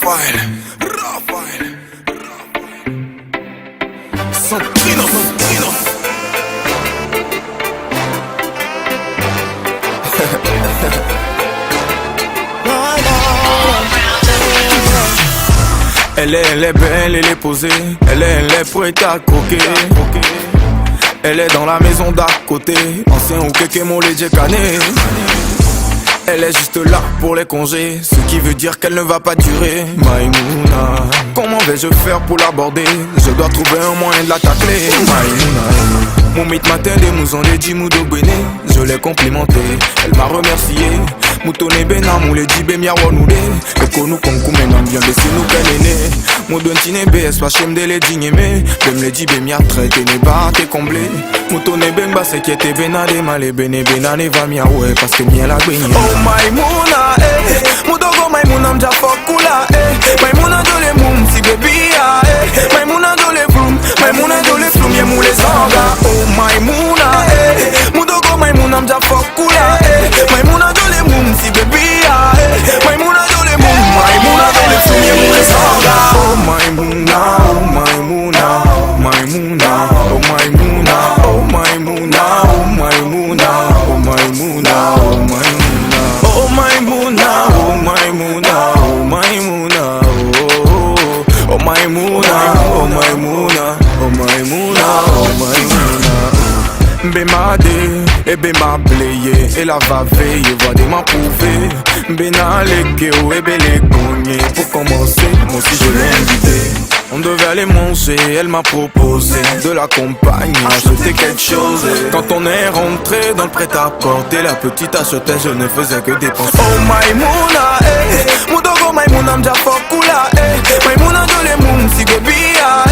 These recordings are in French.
Raphaël. Santinos. Elle est belle, elle est posée. Elle est prête à croquer. Elle est dans la maison d'à côté. Ancien ou kéké mon les cané. Elle est juste là pour les congés, ce qui veut dire qu'elle ne va pas durer. Maïmouna, comment vais-je faire pour l'aborder? Je dois trouver un moyen de la tacler. Maïmouna, mon mythe matin des mousons les Jimoudo Béné. Je l'ai complimenté, elle m'a remercié. Moutone bena moule dibe miawonoule. Eko nou konkou menan bien besi nou kenene. Moudon tine BS pas chem de le digneme. Bem le dibe mia traite ne ba te comblé. Moutone bemba se kiete bena de male bene bena ne va mia ouais parce que mia la gwenye. Oh Maimouna Moudogo Maimouna mja fokula Maimouna dole moum si baby Maimouna dole vroom Maimouna dole floum ye mou les zanga. Oh Maimouna Moudogo Maimouna mja fokula Maimouna dole moum si baby Maimouna dole moum Maimouna dole floum ye mou les zanga. Oh Maimouna, oh Maimouna, Maimouna, oh Maimouna, oh Maimouna, oh Maimouna, oh Maimouna, oh Maimouna. Oh Maimouna, oh Maimouna, oh Maimouna, oh Maimouna, oh Maimouna, oh Maimouna, oh Maimouna. Bemade, et bema bléye, et la va veiller, va des m'en prouver. Bena legeo, et bele cogné. Pour commencer, moi aussi je l'ai invité. On devait aller manger, elle m'a proposé de l'accompagner, acheter quelque chose. Quand on est rentré dans le prêt-à-porter, la petite achetait, je ne faisais que dépenser. Oh Maimouna, Moudogo Maimouna mja fokula, Maimouna dole moum si bebia,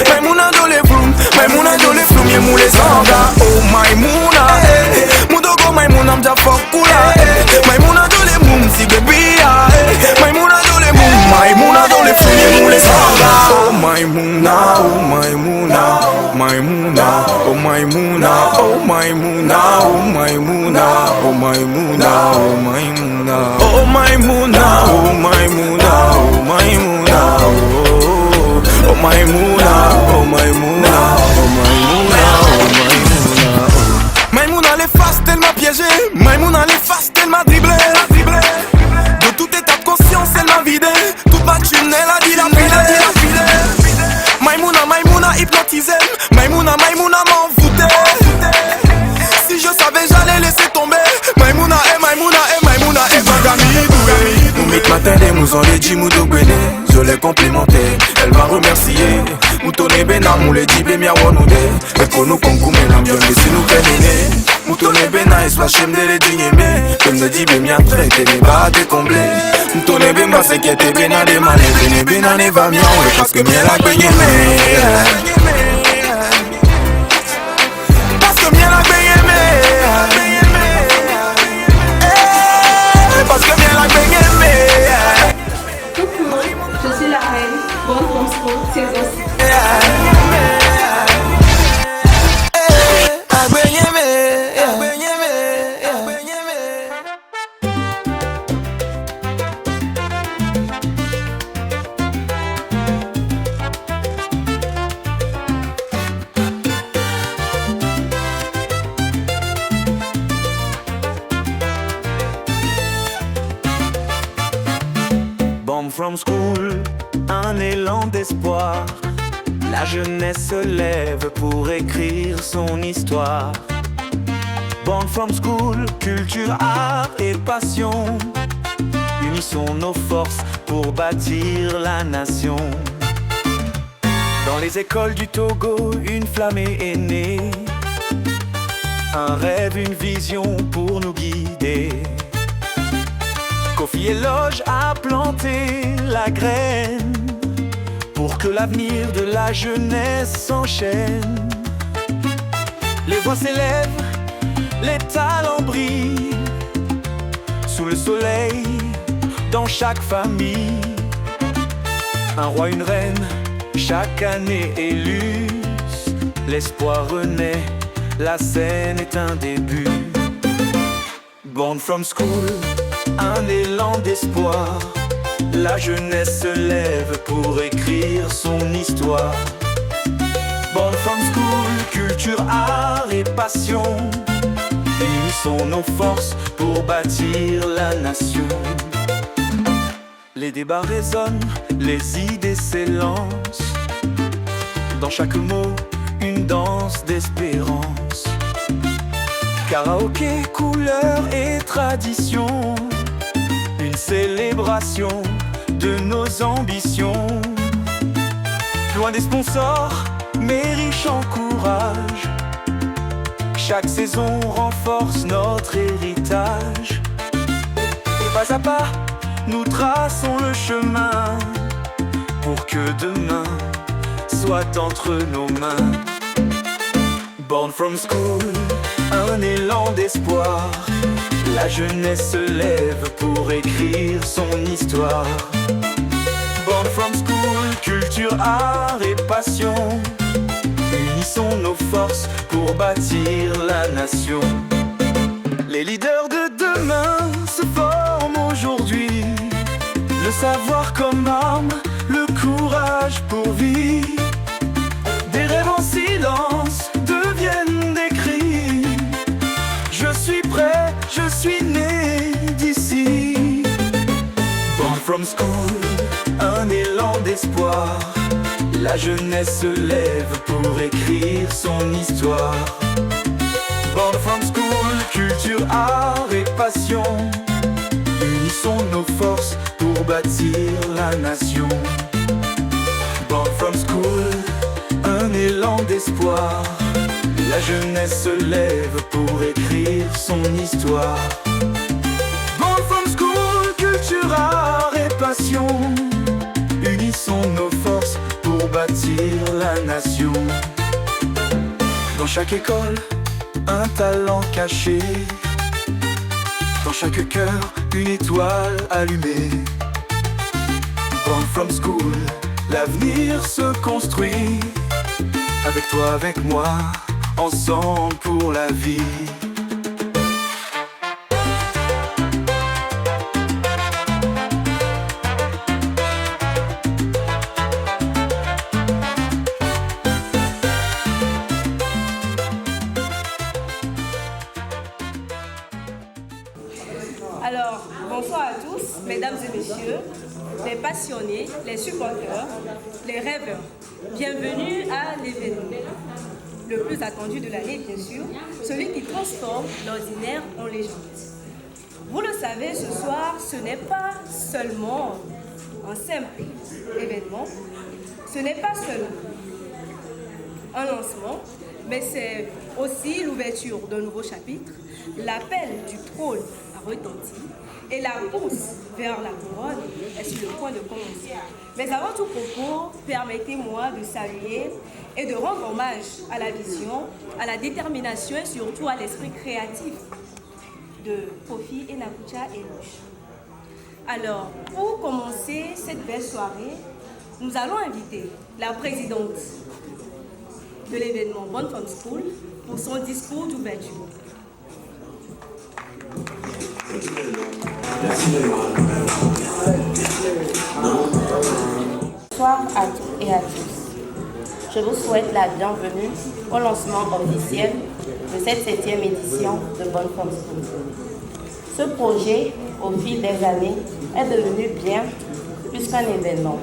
Maimouna dole vroom, Maimouna dole floum ye mou les zanga. Oh Maimouna, Moudogo Maimouna mja fokula, Maimouna dole moum si bebia, Maimouna dole moum, Maimouna dole floum ye mou les zanga. Oh Maimouna, oh Maimouna, Maimouna, oh Maimouna, oh Maimouna, oh Maimouna, oh Maimouna, oh Maimouna, oh Maimouna, oh Maimouna, oh Maimouna, oh Maimouna, oh Maimouna, oh Maimouna, oh Maimouna. Maimouna l'efface, elle m'a piégé. Maimouna l'efface, elle m'a dribblé. De tout état de conscience, elle m'a vidé. Toute ma thune, elle a dilapidé. Maimouna hypnotisé. Maimouna m'envoûté. Si je savais j'allais laisser tomber. Maimouna Bagami doué. Mon mythe matin des mousons les Jimoudo Béné. Je l'ai complimenté, elle m'a remercié. Moutone bena moule dibe miawonoule. Eko nou konkou menam bien besi nou kenene. Moutone bena eswa chem de le digneme. Comme ne dibe mia traite ne ba te comblé. Moutone bemba se kiete bena de male bene bena ne va mia ouais parce que mia la gwenyeme. Parce que mia la gwenyeme. Parce que mia la gwenyeme. Coucou, je suis la reine, bonne transpo, saison 6. From school, un élan d'espoir. La jeunesse se lève pour écrire son histoire. Born from school, culture, art et passion. Unissons nos forces pour bâtir la nation. Dans les écoles du Togo, une flamme est née. Un rêve, une vision pour nous guider. Kofi Eloge a planté la graine pour que l'avenir de la jeunesse s'enchaîne. Les voix s'élèvent, les talents brillent sous le soleil dans chaque famille. Un roi, une reine, chaque année élue. L'espoir renaît, la scène est un début. Born from school, un élan d'espoir. la jeunesse se lève pour écrire son histoire. Born from School, culture, art et passion, unissons nos forces pour bâtir la nation. Les débats résonnent, les idées s'élancent, dans chaque mot, une danse d'espérance. Karaoké, couleur et tradition, une célébration de nos ambitions. Loin des sponsors, mais riche en courage, chaque saison renforce notre héritage. Pas à pas, nous traçons le chemin pour que demain soit entre nos mains. Born from School, un élan d'espoir, la jeunesse se lève pour écrire son histoire. Born from School, culture, art et passion, unissons nos forces pour bâtir la nation. Les leaders de demain se forment aujourd'hui, le savoir comme arme, le courage pour vie. Des rêves en silence deviennent des cris. Je suis prêt, je suis né d'ici. Born from School, un élan d'espoir, la jeunesse se lève pour écrire son histoire. Born from School, culture, art et passion, unissons nos forces pour bâtir la nation. Born from School, un élan d'espoir, la jeunesse se lève pour écrire son histoire. Born from School, culture, art et passion, unissons nos forces pour bâtir la nation. Dans chaque école, un talent caché, dans chaque cœur, une étoile allumée. Born from School, l'avenir se construit, avec toi, avec moi, ensemble pour la vie. Alors, bonsoir à tous, mesdames et messieurs, les passionnés, les supporters, les rêveurs. Bienvenue à l'événement, le plus attendu de l'année bien sûr, celui qui transforme l'ordinaire en légende. Vous le savez, ce soir, ce n'est pas seulement un simple événement, ce n'est pas seulement un lancement, mais c'est aussi l'ouverture d'un nouveau chapitre. L'appel du trône a retenti et la course vers la couronne est sur le point de commencer. Mais avant tout propos, permettez-moi de saluer et de rendre hommage à la vision, à la détermination et surtout à l'esprit créatif de Kofi Enakucha Elush. Alors, pour commencer cette belle soirée, nous allons inviter la présidente de l'événement Born from School pour son discours d'ouverture. Bonsoir à toutes et à tous. Je vous souhaite la bienvenue au lancement officiel de cette 7e édition de Born from School. Ce projet, au fil des années, est devenu bien plus qu'un événement.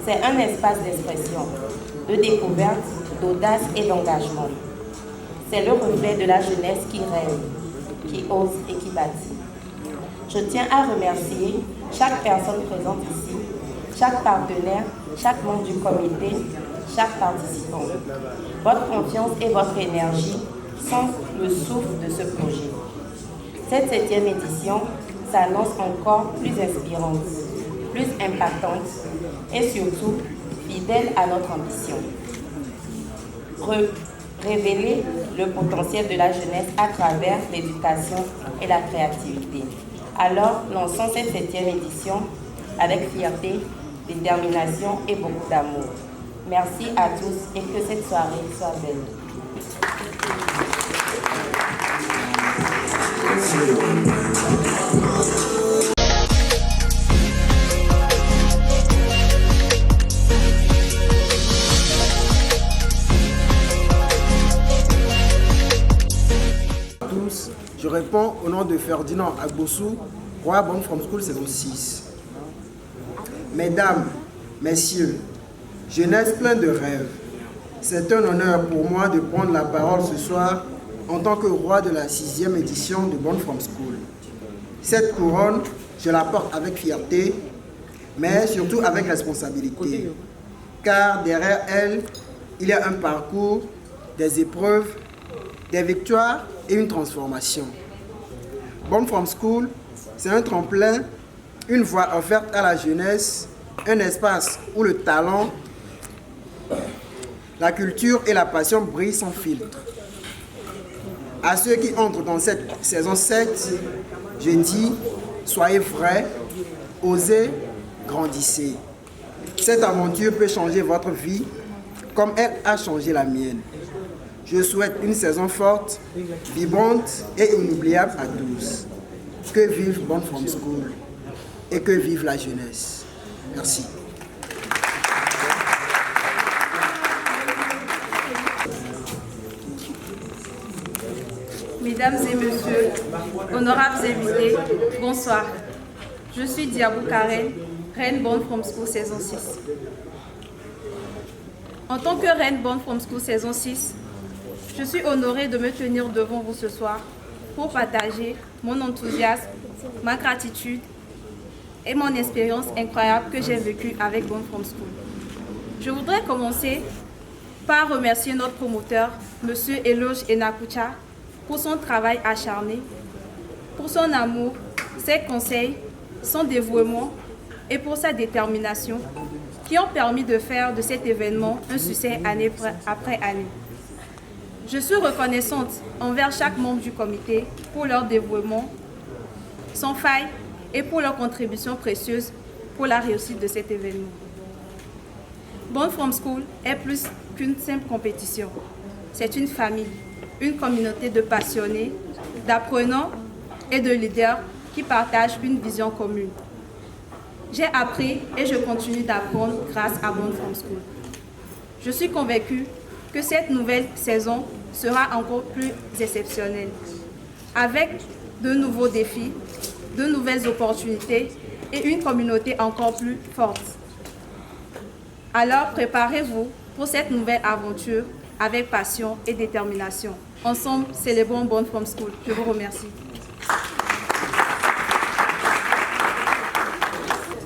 C'est un espace d'expression, de découverte, d'audace et d'engagement. C'est le reflet de la jeunesse qui rêve, qui ose et qui bâtit. Je tiens à remercier chaque personne présente ici, chaque partenaire, chaque membre du comité, chaque participant. Votre confiance et votre énergie sont le souffle de ce projet. Cette 7e édition s'annonce encore plus inspirante, plus impactante et surtout fidèle à notre ambition. Révéler le potentiel de la jeunesse à travers l'éducation et la créativité. Alors, lançons cette 7e édition avec fierté, détermination et beaucoup d'amour. Merci à tous et que cette soirée soit belle. réponds au nom de Ferdinand Agbossou, roi Born From School saison 6. Mesdames, messieurs, jeunesse plein de rêves, c'est un honneur pour moi de prendre la parole ce soir en tant que roi de la 6e édition de Born From School. Cette couronne, je la porte avec fierté, mais surtout avec responsabilité. Car derrière elle, il y a un parcours, des épreuves, des victoires et une transformation. Born From School, c'est un tremplin, une voie offerte à la jeunesse, un espace où le talent, la culture et la passion brillent sans filtre. À ceux qui entrent dans cette saison 7, je dis, soyez vrais, osez, grandissez. Cette aventure peut changer votre vie comme elle a changé la mienne. Je souhaite une saison forte, vibrante et inoubliable à tous. Que vive Born From School et que vive la jeunesse. Merci. Mesdames et messieurs, honorables invités, bonsoir. Je suis Diabou Karen, reine Born From School saison 6. En tant que reine Born From School saison 6, je suis honorée de me tenir devant vous ce soir pour partager mon enthousiasme, ma gratitude et mon expérience incroyable que j'ai vécue avec Born From School. Je voudrais commencer par remercier notre promoteur, M. Eloge Enakucha, pour son travail acharné, pour son amour, ses conseils, son dévouement et pour sa détermination qui ont permis de faire de cet événement un succès année après année. Je suis reconnaissante envers chaque membre du comité pour leur dévouement, sans faille et pour leur contribution précieuse pour la réussite de cet événement. Born From School est plus qu'une simple compétition. C'est une famille, une communauté de passionnés, d'apprenants et de leaders qui partagent une vision commune. J'ai appris et je continue d'apprendre grâce à Born From School. Je suis convaincue que cette nouvelle saison sera encore plus exceptionnelle, avec de nouveaux défis, de nouvelles opportunités et une communauté encore plus forte. Alors préparez-vous pour cette nouvelle aventure avec passion et détermination. Ensemble, célébrons Born From School. Je vous remercie.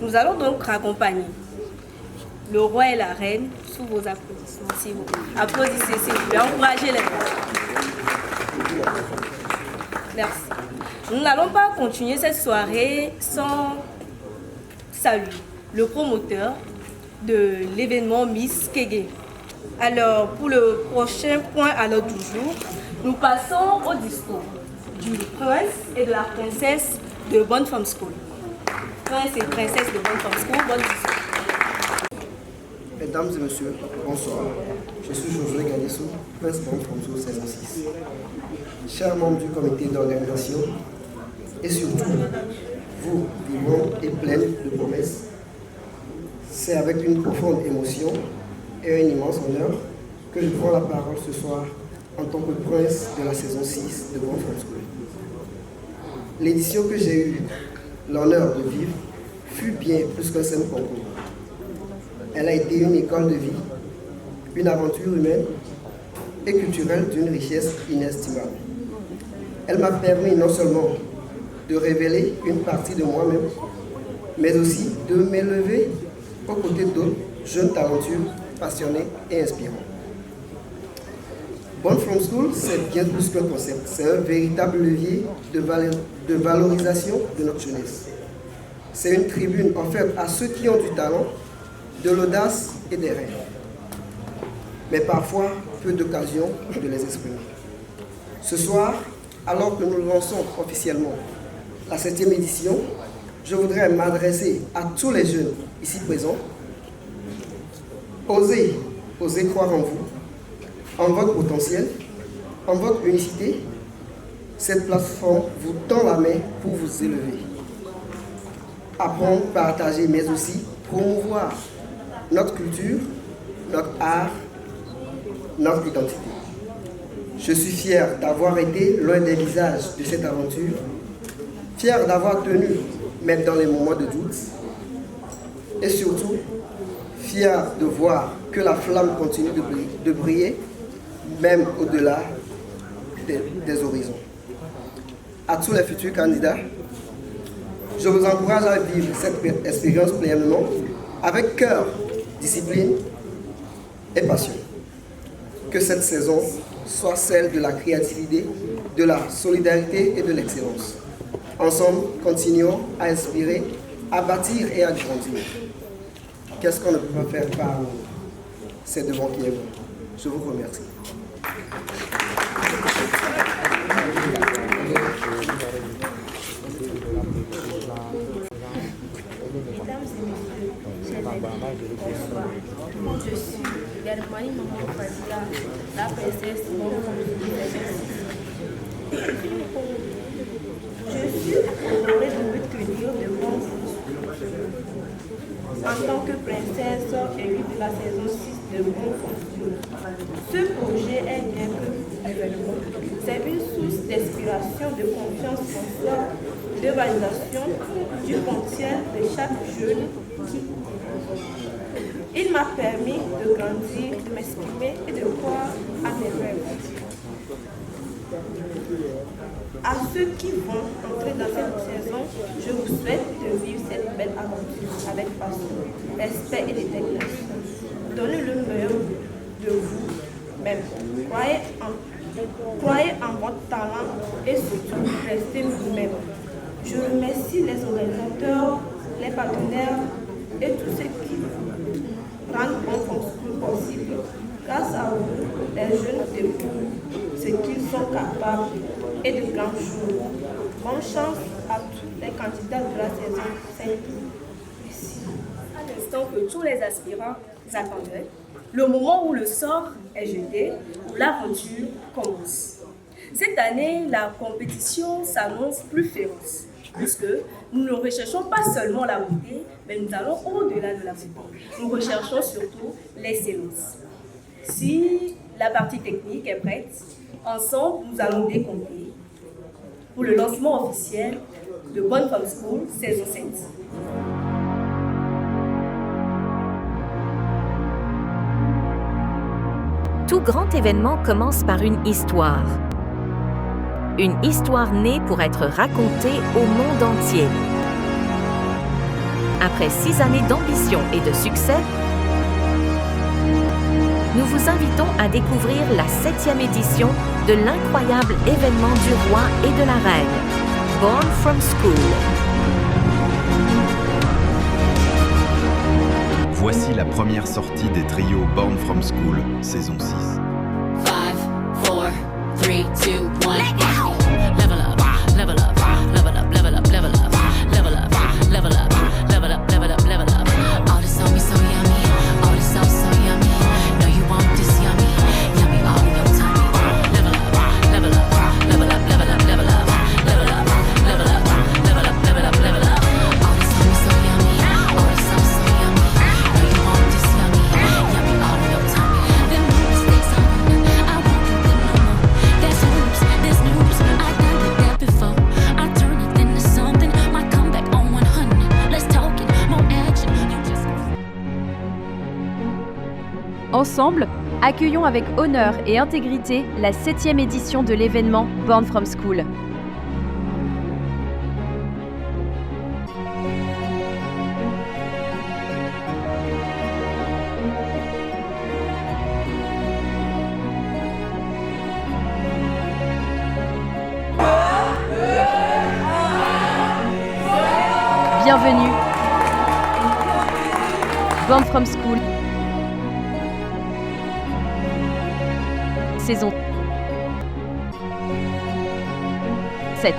Nous allons donc raccompagner le roi et la reine sous vos applaudissements, s'il vous plaît. Applaudissez, s'il vous plaît. Encouragez les gens. Merci. Nous n'allons pas continuer cette soirée sans saluer le promoteur de l'événement Miss Kégué. Alors, pour le prochain point à l'ordre du jour, nous passons au discours du prince et de la princesse de Born From School. Prince et princesse de Born From School, bonne discours. Mesdames et messieurs, bonsoir. Je suis Josué Gadissou, prince Born From School saison 6. Chers membres du comité d'organisation, et surtout, vous, vivants et pleines de promesses, c'est avec une profonde émotion et un immense honneur que je prends la parole ce soir en tant que prince de la saison 6 de Born From School. L'édition que j'ai eu l'honneur de vivre fut bien plus qu'un simple concours. Elle a été une école de vie, une aventure humaine et culturelle d'une richesse inestimable. Elle m'a permis non seulement de révéler une partie de moi-même, mais aussi de m'élever aux côtés d'autres jeunes talentueux, passionnés et inspirants. Born From School, c'est bien plus qu'un concept, c'est un véritable levier de valorisation de notre jeunesse. C'est une tribune offerte à ceux qui ont du talent, de l'audace et des rêves, mais parfois peu d'occasions de les exprimer. Ce soir, alors que nous lançons officiellement la 7e édition, je voudrais m'adresser à tous les jeunes ici présents. Osez croire en vous, en votre potentiel, en votre unicité. Cette plateforme vous tend la main pour vous élever. Apprendre, partager, mais aussi promouvoir notre culture, notre art, notre identité. Je suis fier d'avoir été l'un des visages de cette aventure, fier d'avoir tenu, même dans les moments de doute, et surtout, fier de voir que la flamme continue de briller, même au-delà des horizons. À tous les futurs candidats, je vous encourage à vivre cette expérience pleinement, avec cœur, discipline et passion. Que cette saison soit celle de la créativité, de la solidarité et de l'excellence. Ensemble, continuons à inspirer, à bâtir et à grandir. Qu'est-ce qu'on ne peut pas faire par ces devants qui est bon. Je vous remercie. Mesdames et messieurs, chers amis, bonsoir. Je suis Germanie Maman Fazila, la princesse Je suis honorée de me tenir devant vous en tant que princesse élue de la saison 6 de Bon Fonds. Ce projet est bien que événement. C'est une source d'inspiration, de confiance en soi, de validation du potentiel de chaque jeune qui il m'a permis de grandir, de m'exprimer et de croire à mes rêves. À ceux qui vont entrer dans cette saison, je vous souhaite de vivre cette belle aventure avec passion, respect et détermination. Donnez le meilleur de vous-même. Croyez en votre talent et surtout restez vous-même. Je remercie les organisateurs, les partenaires et tous ceux qui rendent Bon Fonds School possible. Grâce à vous, les jeunes découvrent ce qu'ils sont capables et de grandes choses. Bonne chance à tous les candidats de la saison 5. Merci. À l'instant que tous les aspirants attendaient, le moment où le sort est jeté, où l'aventure commence. Cette année, la compétition s'annonce plus féroce, puisque nous ne recherchons pas seulement la beauté, mais nous allons au-delà de la beauté. Nous recherchons surtout l'excellence. Si la partie technique est prête, ensemble, nous allons décompter pour le lancement officiel de Bon Fonds School saison 7. Tout grand événement commence par une histoire. Une histoire née pour être racontée au monde entier. Après 6 années d'ambition et de succès, nous vous invitons à découvrir la 7e édition de l'incroyable événement du roi et de la reine, Born from School. Voici la première sortie des trios Born from School, saison 6. 5, 4, 3, 2, 1. Level up, level up, level up, level up, level up, level up, level up, level up, level up, level up. All this on me so yummy, all this sauce so yummy. Know you want this yummy, yummy all in your tummy. Level up, level up, level up, level up, level up, level up, level up, level up, level up, level up. All this on me so yummy, all this sauce so yummy. Know you want this yummy, yummy all in your tummy. Them mistakes I won't do them no more. That's oops, that's news. I done did that before. I turn it into something. My comeback on 100. Let's talk it, more action. You just. Ensemble, accueillons avec honneur et intégrité la 7e édition de l'événement Born from School. Bienvenue. Born from School. Saison 7.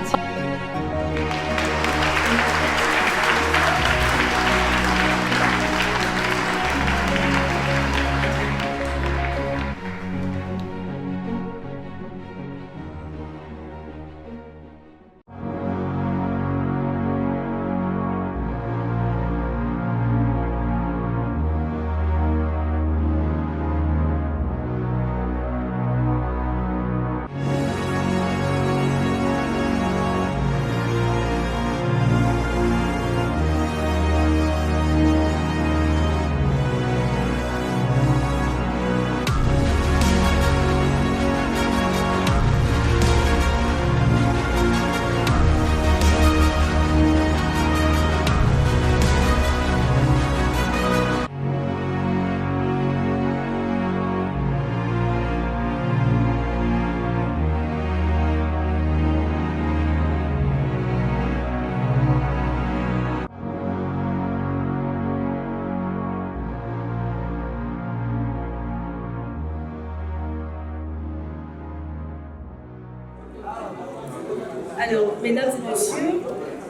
Mesdames et messieurs,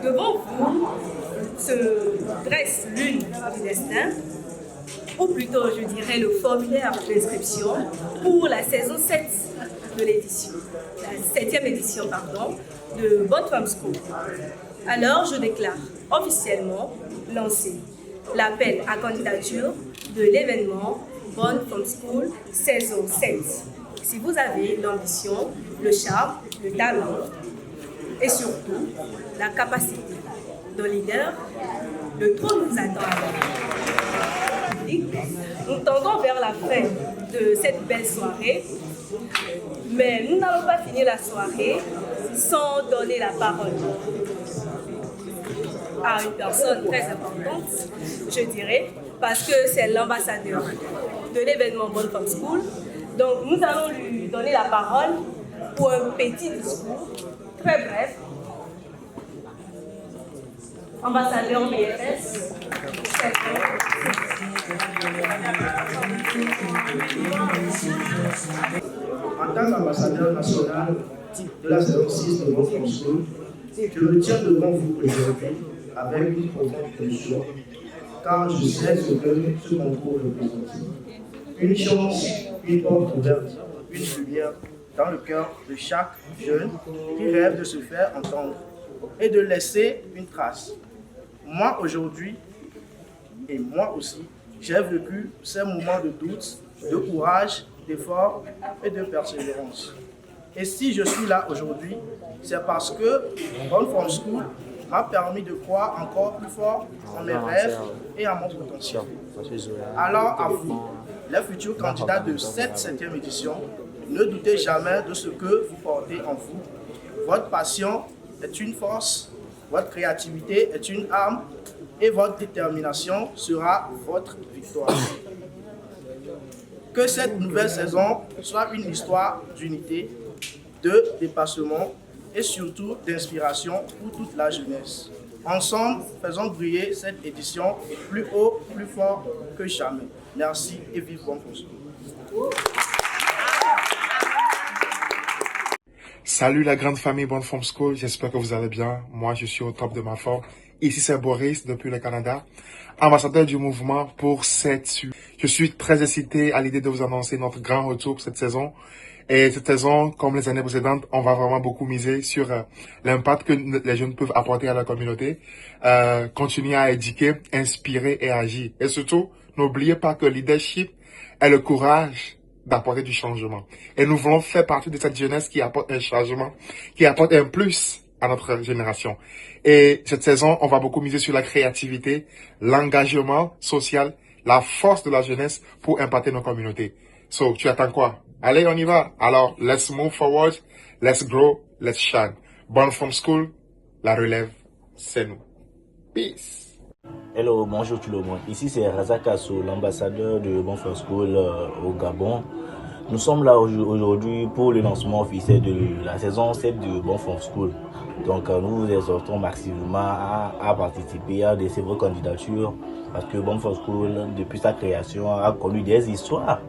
devant vous se dresse l'une du destin, ou plutôt je dirais le formulaire d'inscription pour la saison 7 de l'édition, la 7e édition pardon, de Bonne Femme School. Alors je déclare officiellement lancé l'appel à candidature de l'événement Bonne Femme School saison 7. Si vous avez l'ambition, le charme, le talent et surtout la capacité de leader, le trône nous attend alors. Nous tendons vers la fin de cette belle soirée, mais nous n'allons pas finir la soirée sans donner la parole à une personne très importante, je dirais, parce que c'est l'ambassadeur de l'événement Bonne Femme School. Donc nous allons lui donner la parole pour un petit discours, très bref. Ambassadeur BFS. En tant qu'ambassadeur national de la saison 6 de Bonne Femme School, je me tiens devant vous aujourd'hui avec une profonde émotion, car je sais ce que ce concours représente. Une chance, une porte ouverte, une lumière dans le cœur de chaque jeune qui rêve de se faire entendre et de laisser une trace. Moi aujourd'hui, et moi aussi, j'ai vécu ces moments de doute, de courage, d'effort et de persévérance. Et si je suis là aujourd'hui, c'est parce que Bonne Femme School m'a permis de croire encore plus fort en mes rêves et en mon potentiel. Alors à vous, les futurs candidats de cette 7e édition, ne doutez jamais de ce que vous portez en vous. Votre passion est une force, votre créativité est une arme et votre détermination sera votre victoire. Que cette nouvelle saison soit une histoire d'unité, de dépassement et surtout d'inspiration pour toute la jeunesse. Ensemble, faisons briller cette édition plus haut, plus fort que jamais. Merci et vive Bonne Femme School. Salut la grande famille Bonne Femme School, j'espère que vous allez bien. Moi, je suis au top de ma forme. Ici, c'est Boris depuis le Canada, ambassadeur du mouvement pour cette suite. Je suis très excité à l'idée de vous annoncer notre grand retour pour cette saison. Et cette saison, comme les années précédentes, on va vraiment beaucoup miser sur l'impact que les jeunes peuvent apporter à la communauté, continuer à éduquer, inspirer et agir. Et surtout, n'oubliez pas que le leadership est le courage d'apporter du changement. Et nous voulons faire partie de cette jeunesse qui apporte un changement, qui apporte un plus à notre génération. Et cette saison, on va beaucoup miser sur la créativité, l'engagement social, la force de la jeunesse pour impacter nos communautés. So, tu attends quoi? Allez, on y va. Alors, let's move forward, let's grow, let's shine. Bonne Femme School, la relève, c'est nous. Peace. Hello, bonjour tout le monde. Ici c'est Razak Assou, l'ambassadeur de Bonne Femme School au Gabon. Nous sommes là aujourd'hui pour le lancement officiel de la saison 7 de Bonne Femme School. Donc nous vous exhortons maximalement à participer, à laisser vos candidatures parce que Bonne Femme School, depuis sa création, a connu des histoires.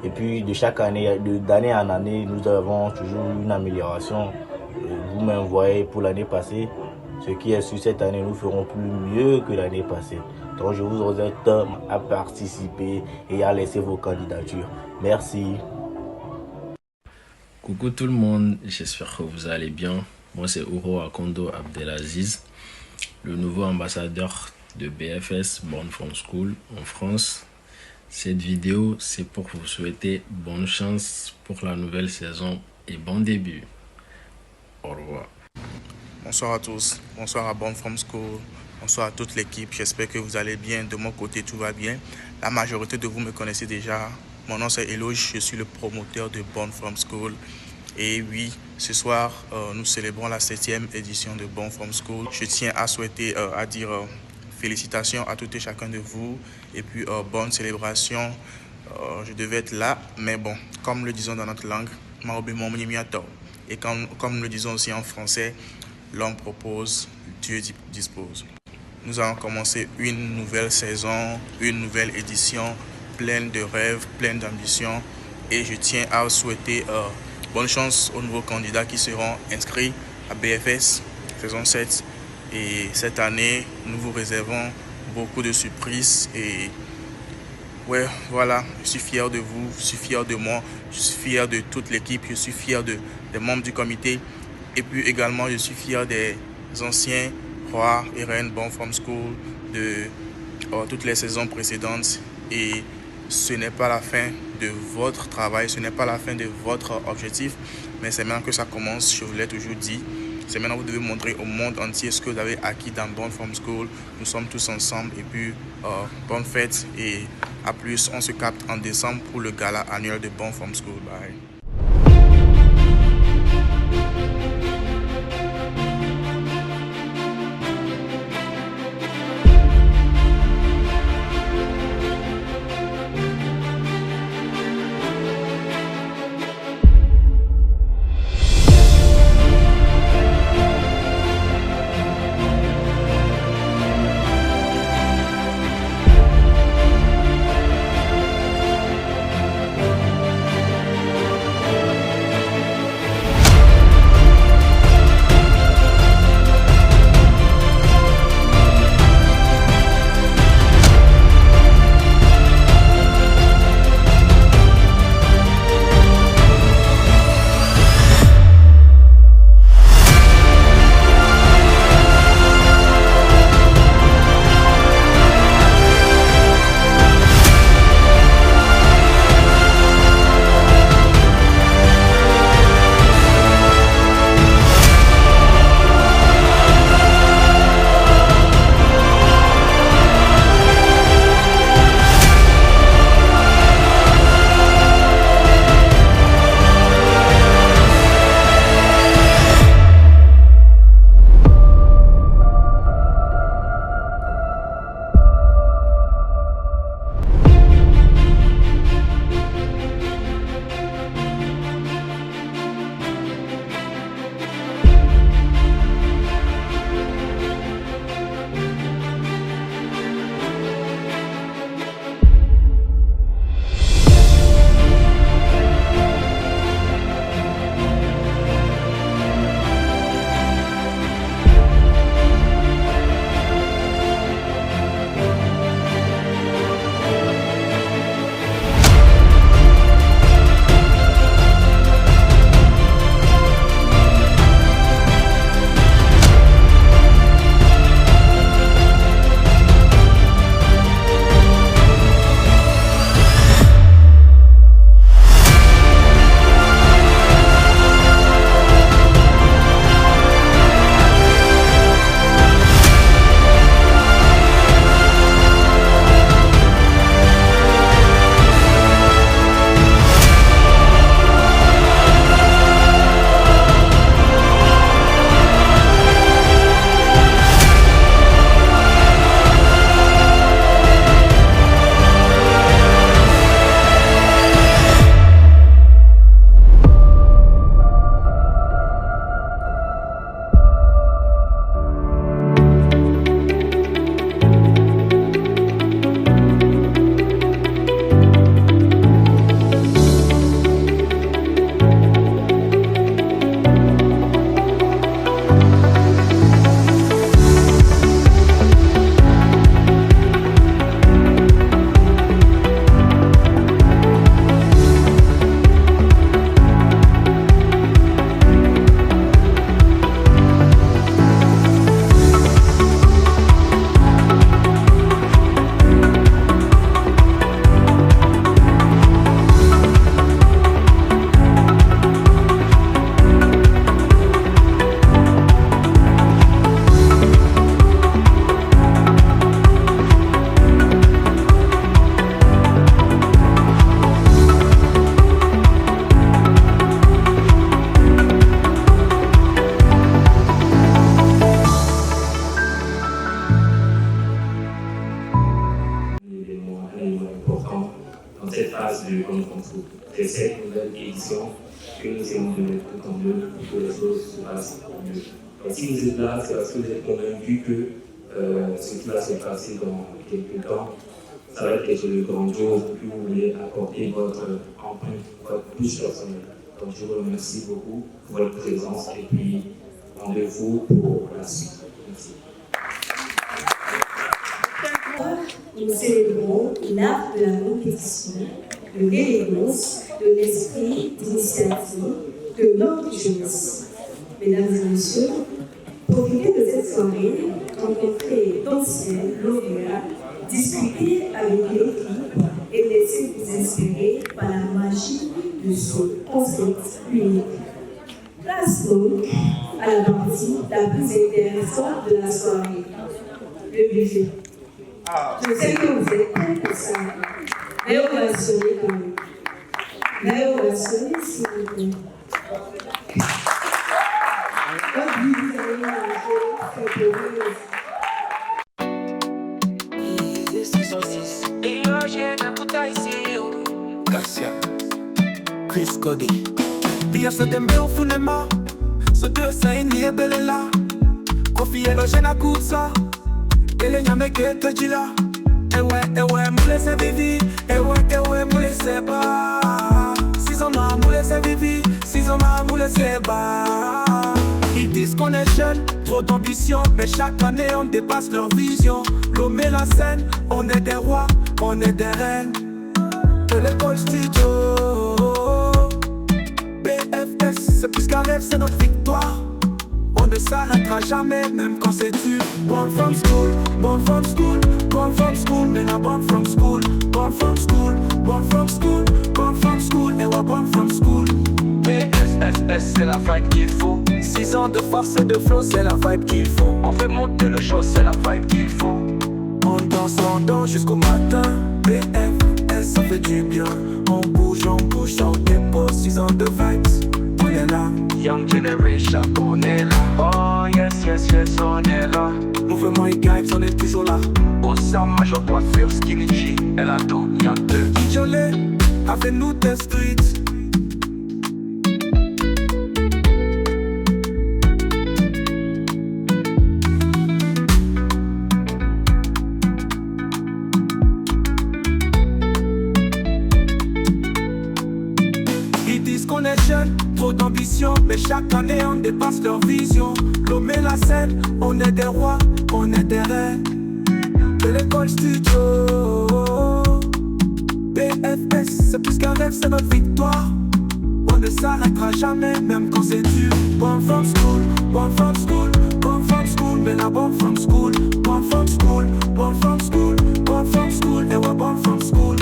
Et puis de chaque année, d'année en année, nous avons toujours une amélioration. Vous-même voyez pour l'année passée, ce qui est sûr cette année, nous ferons plus mieux que l'année passée. Donc je vous exhorte à participer et à laisser vos candidatures. Merci. Coucou tout le monde, j'espère que vous allez bien. Moi c'est Ouro Akondo Abdelaziz, le nouveau ambassadeur de BFS Bonne Femme School en France. Cette vidéo c'est pour vous souhaiter bonne chance pour la nouvelle saison et bon début. Au revoir. Bonsoir à tous, bonsoir à Bonne Femme School, bonsoir à toute l'équipe, j'espère que vous allez bien, de mon côté tout va bien. La majorité de vous me connaissez déjà, mon nom c'est Eloge, je suis le promoteur de Bonne Femme School. Et oui, ce soir, nous célébrons la 7e édition de Bonne Femme School. Je tiens à souhaiter, à dire félicitations à tout et chacun de vous et puis bonne célébration. Je devais être là, mais bon, comme le disons dans notre langue, et comme nous le disons aussi en français, l'homme propose, Dieu dispose. Nous allons commencer une nouvelle saison, une nouvelle édition, pleine de rêves, pleine d'ambition. Et je tiens à souhaiter bonne chance aux nouveaux candidats qui seront inscrits à BFS saison 7. Et cette année, nous vous réservons beaucoup de surprises. Et ouais, voilà, je suis fier de vous, je suis fier de moi, je suis fier de toute l'équipe, je suis fier des membres du comité. Et puis également, je suis fier des anciens rois et reines Born From School de toutes les saisons précédentes. Et ce n'est pas la fin de votre travail, ce n'est pas la fin de votre objectif, mais c'est maintenant que ça commence, je vous l'ai toujours dit. C'est maintenant que vous devez montrer au monde entier ce que vous avez acquis dans Born From School. Nous sommes tous ensemble et puis bonne fête et à plus. On se capte en décembre pour le gala annuel de Born From School. Bye. de Born From School. C'est cette nouvelle édition que nous essayons de mettre tout en œuvre pour que les choses se passent mieux. Et si vous êtes là, c'est parce que vous êtes convaincus que ce qui va se passer dans quelques temps, ça va être quelque chose de grandiose, et puis vous voulez apporter votre empreinte, votre touche personnelle. Donc je vous remercie beaucoup pour votre présence et puis rendez-vous pour la suite. Merci. Nous célébrons l'art de la compétition, de l'élégance, de l'esprit d'initiative de notre jeunesse. Mesdames et messieurs, profitez de cette soirée, rencontrer d'anciens lauréats, discuter avec l'équipe et laissez-vous inspirer par la magie de ce concept unique. Place donc à la partie la plus intéressante de la soirée, le buffet. Je sais que vous êtes prêts pour ça. Mais on va sonner quand même. Mais on va sonner s'il vous plaît. Chris Cody Pia se tembe ufunema So de sa ini belela Kofi eloje na kutsa Ele nyame kete jila Ewe mule se vivi Ewe mule se ba Sizoma mule se vivi Sizoma mule se ba Ils disent qu'on est jeune, trop d'ambition Mais chaque année on dépasse leur vision L'homme et la scène, on est des rois, on est des reines De l'école studio BFS, c'est plus qu'un rêve, c'est notre victoire On ne s'arrêtera jamais, même quand c'est dur Born from school, born from school Born from school, mais la born from school Born from school, born from school Born from school, et ouais, born from school BFS, c'est la vibe qu'il faut 6 ans de force et de flow, c'est la vibe qu'il faut On fait monter le show, c'est la vibe qu'il faut On danse jusqu'au matin BFS, ça fait du bien On bouge, on dépose 6 ans de vibes On est là, Young Generation, on est là Oh yes, on est là Mouvement et vibes, on est toujours là Au sein major, coiffure, skinny G Elle a tout, y'a deux Kijolé, avec-nous des streets On est jeune, trop d'ambition Mais chaque année on dépasse leur vision L'homme et la scène, on est des rois, on est des reines De l'école studio BFS, c'est plus qu'un rêve, c'est notre victoire On ne s'arrêtera jamais, même quand c'est dur Born from school, born from school Born from school, mais la born from school Born from school, born from school Born from school, et ouais, born from school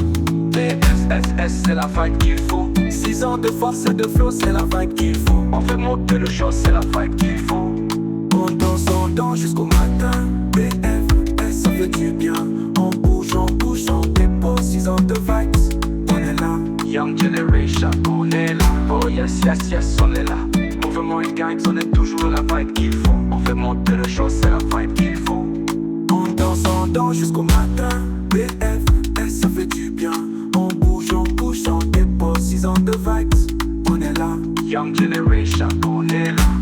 BFS, c'est la vibe qu'il faut 6 ans de force et de flow, c'est la vibe qu'il faut On fait monter le show, c'est la vibe qu'il faut On danse jusqu'au matin BFS, ça fait du bien On bouge, on dépose 6 ans de vibes On est là, Young Generation, on est là Oh yes, on est là Mouvement et gangs, on est toujours la vibe qu'il faut On fait monter le show, c'est la vibe qu'il faut On danse jusqu'au matin BFS, ça fait du bien On bouge, on dépose 6 ans de vibes On est là, Young Generation, on est là